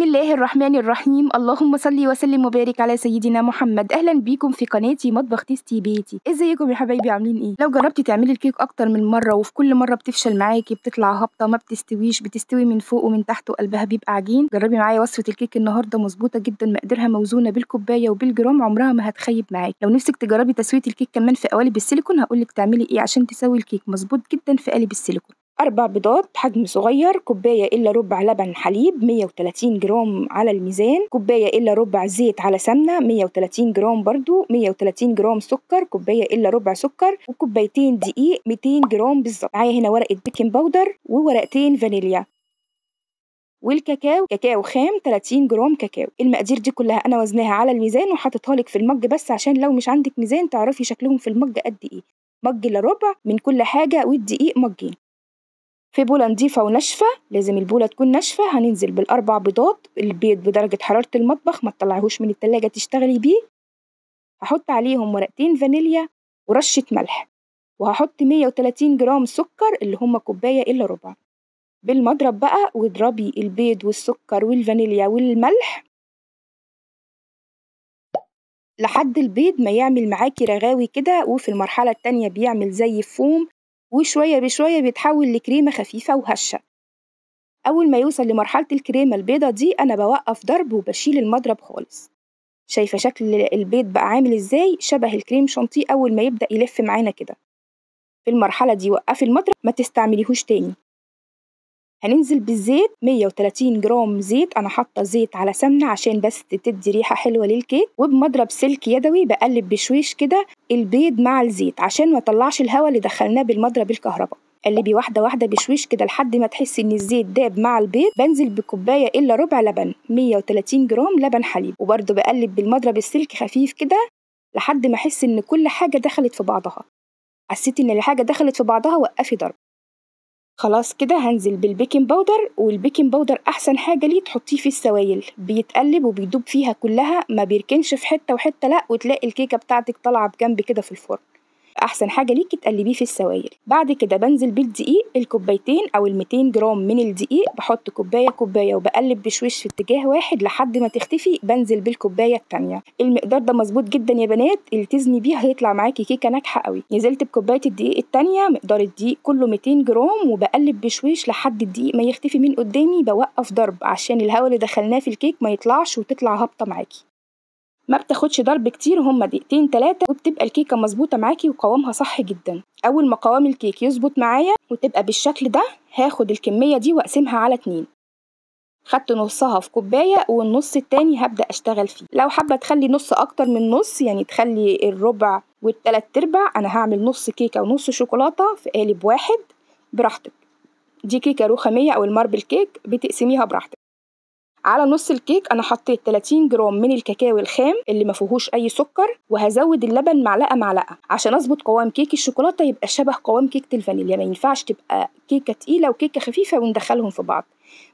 بسم الله الرحمن الرحيم. اللهم صل وسلم وبارك على سيدنا محمد. اهلا بيكم في قناتي مطبخ تيستي بيتي. ازيكم يا حبايبي، عاملين ايه؟ لو جربتي تعملي الكيك اكتر من مره وفي كل مره بتفشل معاكي، بتطلع هابطه، ما بتستويش، بتستوي من فوق ومن تحت وقلبها بيبقى عجين، جربي معايا وصفه الكيك النهارده مظبوطه جدا، مقاديرها موزونه بالكوبايه وبالجرام، عمرها ما هتخيب معاكي. لو نفسك تجربي تسويه الكيك كمان في قوالب السيليكون هقولك تعملي ايه عشان تسوي الكيك مظبوط جدا في قالب السيليكون. 4 بيضات حجم صغير، كوباية إلا ربع لبن حليب 130 جرام على الميزان، كوباية إلا ربع زيت على سمنة 130 جرام برضو، 130 جرام سكر، كوباية إلا ربع سكر، وكوبايتين دقيق 200 جرام بالظبط. معايا هنا ورقة بيكنج باودر وورقتين فانيليا، والكاكاو كاكاو خام 30 جرام كاكاو. المقادير دي كلها أنا وزناها على الميزان وحاططها لك في المج، بس عشان لو مش عندك ميزان تعرفي شكلهم في المج قد إيه. مج إلا ربع من كل حاجة، والدقيق مجين. في بولة نضيفة وناشفة، لازم البولة تكون ناشفة. هننزل بالأربع بيضات، البيض بدرجة حرارة المطبخ، ما تطلعيهوش من التلاجة تشتغلي بيه. هحط عليهم ورقتين فانيليا ورشة ملح، وهحط 130 جرام سكر اللي هم كوباية إلا ربع. بالمضرب بقى واضربي البيض والسكر والفانيليا والملح لحد البيض ما يعمل معاكي رغاوي كده، وفي المرحلة التانية بيعمل زي فوم، وشوية بشوية بيتحول لكريمة خفيفة وهشة. أول ما يوصل لمرحلة الكريمة البيضة دي أنا بوقف ضرب وبشيل المضرب خالص. شايفة شكل البيض بقى عامل إزاي؟ شبه الكريم شانتيه أول ما يبدأ يلف معانا كده. في المرحلة دي وقفي المضرب، ما تستعمليهوش تاني. هننزل بالزيت 130 جرام زيت، أنا حاطة زيت على سمنة عشان بس تدي ريحة حلوة للكيك، وبمضرب سلك يدوي بقلب بشويش كده البيض مع الزيت عشان ما طلعش الهواء اللي دخلناه بالمضرب الكهرباء. قلبي واحدة واحدة بشويش كده لحد ما تحسي إن الزيت داب مع البيض. بنزل بكوباية إلا ربع لبن، 130 جرام لبن حليب، وبرده بقلب بالمضرب السلك خفيف كده لحد ما أحس إن كل حاجة دخلت في بعضها. حسيتي إن الحاجة دخلت في بعضها وقفي ضرب. خلاص كده هنزل بالبيكنج باودر، والبيكنج باودر أحسن حاجة ليه تحطيه في السوائل، بيتقلب وبيدوب فيها كلها، ما بيركنش في حتة وحتة لأ، وتلاقي الكيكة بتاعتك طالعة بجنب كده في الفرن. أحسن حاجة ليكي تقلبيه في السوائل. بعد كده بنزل بالدقيق، الكوبايتين أو 200 جرام من الدقيق، بحط كوباية كوباية وبقلب بشويش في اتجاه واحد لحد ما تختفي. بنزل بالكوباية التانية. المقدار ده مظبوط جدا يا بنات، التزمي بيه هيطلع معاكي كيكة ناجحة قوي. نزلت بكوباية الدقيق التانية، مقدار الدقيق كله 200 جرام، وبقلب بشويش لحد الدقيق ما يختفي من قدامي. بوقف ضرب عشان الهواء اللي دخلناه في الكيك ما يطلعش وتطلع هابطة معاكي. ما بتاخدش ضرب كتير، هما دقيقتين 3 وبتبقى الكيكة مظبوطة معاكي وقوامها صح جدا. أول ما قوام الكيك يظبط معايا وتبقى بالشكل ده، هاخد الكمية دي وأقسمها على 2. خدت نصها في كوباية والنص التاني هبدأ أشتغل فيه. لو حابة تخلي نص أكتر من نص، يعني تخلي الربع والتلات أرباع، أنا هعمل نص كيكة ونص شوكولاتة في قالب واحد براحتك. دي كيكة رخامية أو الماربل كيك، بتقسميها براحتك. على نص الكيك أنا حطيت 30 جرام من الكاكاو الخام اللي ما فيهوش أي سكر، وهزود اللبن معلقة معلقة عشان أظبط قوام كيك الشوكولاتة يبقى شبه قوام كيكة الفانيليا. ما ينفعش تبقى كيكة تقيلة وكيكة خفيفة وندخلهم في بعض.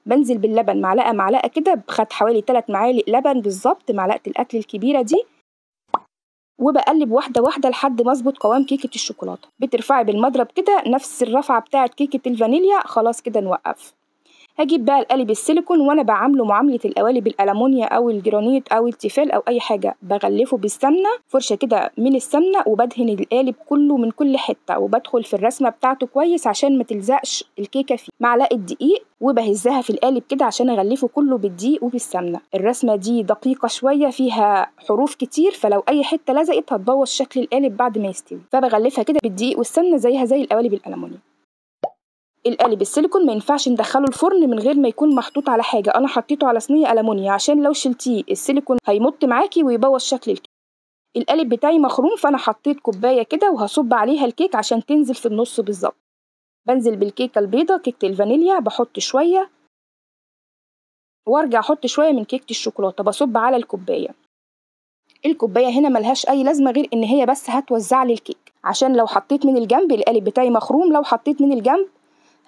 بنزل باللبن معلقة معلقة كده، خدت حوالي 3 معالق لبن بالظبط، معلقة الأكل الكبيرة دي، وبقلب واحدة واحدة لحد ما أظبط قوام كيكة الشوكولاتة. بترفعي بالمضرب كده نفس الرفعة بتاعة كيكة الفانيليا. خلاص كده نوقف. هجيب بقى القالب السيليكون، وانا بعامله معامله القوالب الالمونيا او الجرانيت او التيفال او اي حاجه، بغلفه بالسمنه فرشه كده من السمنه، وبدهن القالب كله من كل حته، وبدخل في الرسمه بتاعته كويس عشان ما تلزقش الكيكه فيه. معلقه دقيق وبهزها في القالب كده عشان اغلفه كله بالدقيق وبالسمنه. الرسمه دي دقيقه شويه، فيها حروف كتير، فلو اي حته لزقت هتبوظ شكل القالب بعد ما يستوي، فبغلفها كده بالدقيق والسمنه زيها زي القوالب الالمونيا. القالب السيليكون ما ينفعش ندخله الفرن من غير ما يكون محطوط على حاجه. انا حطيته على صينيه ألمونيا عشان لو شلتيه السيليكون هيمط معاكي ويبوظ شكل الكيك. القالب بتاعي مخروم، فانا حطيت كوبايه كده وهصب عليها الكيك عشان تنزل في النص بالظبط. بنزل بالكيكه البيضه، كيكه الفانيليا بحط شويه، وارجع احط شويه من كيكه الشوكولاته، بصب على الكوبايه. الكوبايه هنا ملهاش اي لازمه غير ان هي بس هتوزع لي الكيك، عشان لو حطيت من الجنب القالب بتاعي مخروم، لو حطيت من الجنب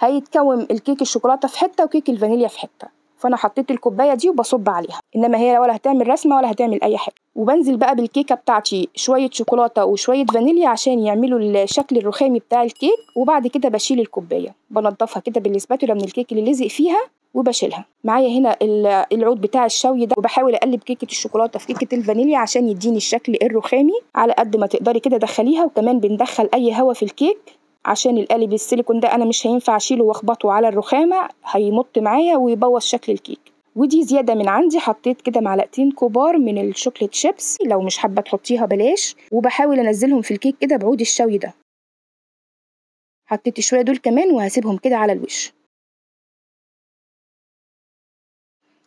هيتكون الكيك الشوكولاته في حته وكيك الفانيليا في حته. فانا حطيت الكوبايه دي وبصب عليها، انما هي ولا هتعمل رسمه ولا هتعمل اي حاجه. وبنزل بقى بالكيكه بتاعتي شويه شوكولاته وشويه فانيليا عشان يعملوا الشكل الرخامي بتاع الكيك. وبعد كده بشيل الكوبايه، بنضفها كده بالسباتولا من الكيك اللي لزق فيها، وبشيلها. معايا هنا العود بتاع الشوي ده، وبحاول اقلب كيكه الشوكولاته في كيكه الفانيليا عشان يديني الشكل الرخامي. على قد ما تقدري كده دخليها، وكمان بندخل اي هوا في الكيك عشان القالب السيليكون ده انا مش هينفع اشيله واخبطه على الرخامه، هيمط معايا ويبوظ شكل الكيك. ودي زياده من عندي، حطيت كده معلقتين كبار من الشوكليت شيبس، لو مش حابه تحطيها بلاش. وبحاول انزلهم في الكيك كده بعود الشوي ده. حطيت شويه دول كمان وهسيبهم كده على الوش.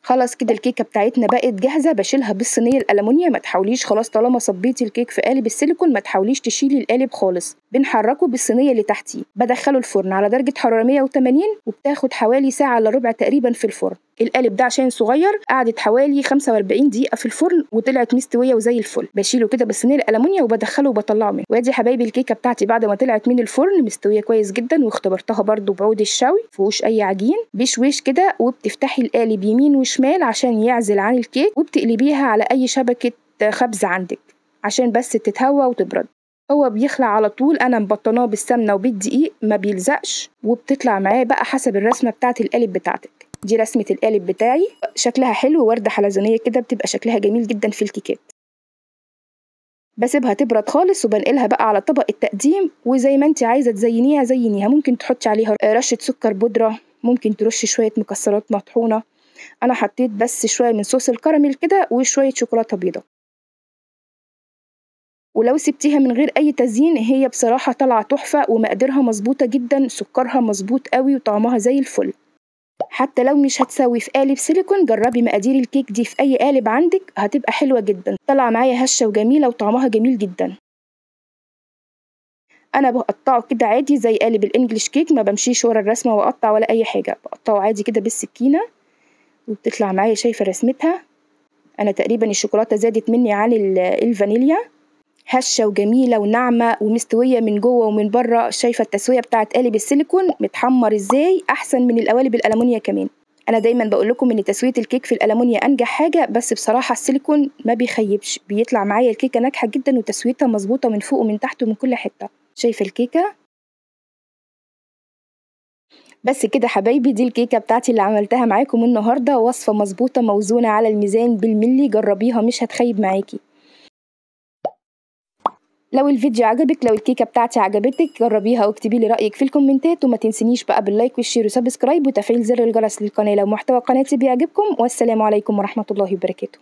خلاص كده الكيكه بتاعتنا بقت جاهزه. بشيلها بالصينيه الالومنيا. ما تحاوليش خلاص طالما صبيتي الكيك في قالب السيليكون ما تحاوليش تشيلي القالب خالص، بنحركه بالصينيه اللي تحتيه. بدخله الفرن على درجه حراره 180، وبتاخد حوالي ساعه الا ربع تقريبا في الفرن. القالب ده عشان صغير قعدت حوالي 45 دقيقه في الفرن وطلعت مستويه وزي الفل. بشيله كده بالصينيه الالومنيا وبدخله وبطلعه منه. وادي حبايبي الكيكه بتاعتي بعد ما طلعت من الفرن مستويه كويس جدا، واختبرتها برده بعود الشوي مفيهوش اي عجين، بشويش كده. وبتفتحي القالب يمين وشمال عشان يعزل عن الكيك، وبتقلبيها على اي شبكه خبز عندك عشان بس تتهوى وتبرد. هو بيخلع على طول. انا مبطناه بالسمنه وبالدقيق ما بيلزقش، وبتطلع معاه بقى حسب الرسمه بتاعه القالب بتاعتك. دي رسمه القالب بتاعي، شكلها حلو، ورده حلزونيه كده، بتبقى شكلها جميل جدا في الكيكات. بسيبها تبرد خالص وبنقلها بقى على طبق التقديم. وزي ما انت عايزه تزينيها زينيها، ممكن تحطي عليها رشه سكر بودره، ممكن ترشي شويه مكسرات مطحونه. انا حطيت بس شويه من صوص الكراميل كده وشويه شوكولاته بيضاء. ولو سبتيها من غير اي تزيين هي بصراحه طالعه تحفه، ومقاديرها مظبوطه جدا، سكرها مظبوط قوي، وطعمها زي الفل. حتى لو مش هتسوي في قالب سيليكون، جربي مقادير الكيك دي في اي قالب عندك هتبقى حلوه جدا. طالعه معايا هشه وجميله وطعمها جميل جدا. انا بقطعه كده عادي زي قالب الانجليش كيك، ما بمشيش ورا الرسمه واقطع ولا اي حاجه، بقطعه عادي كده بالسكينه وبتطلع معايا. شايفه رسمتها؟ انا تقريبا الشوكولاته زادت مني عن الفانيليا. هشه وجميله وناعمه ومستويه من جوه ومن بره. شايفه التسويه بتاعت قالب السيليكون متحمر ازاي؟ احسن من القوالب الالومنيا كمان. انا دايما بقول لكم ان تسويه الكيك في الالومنيا انجح حاجه، بس بصراحه السيليكون ما بيخيبش، بيطلع معايا الكيكه ناجحه جدا وتسويتها مظبوطه من فوق ومن تحت ومن كل حته. شايفه الكيكه؟ بس كده حبايبي، دي الكيكه بتاعتي اللي عملتها معاكم النهارده، وصفه مظبوطه موزونه على الميزان بالملي. جربيها مش هتخيب معاكي. لو الفيديو عجبك، لو الكيكه بتاعتي عجبتك، جربيها واكتبي لي رايك في الكومنتات. وما تنسينيش بقى باللايك والشير وسبسكرايب وتفعيل زر الجرس للقناه لو محتوى قناتي بيعجبكم. والسلام عليكم ورحمه الله وبركاته.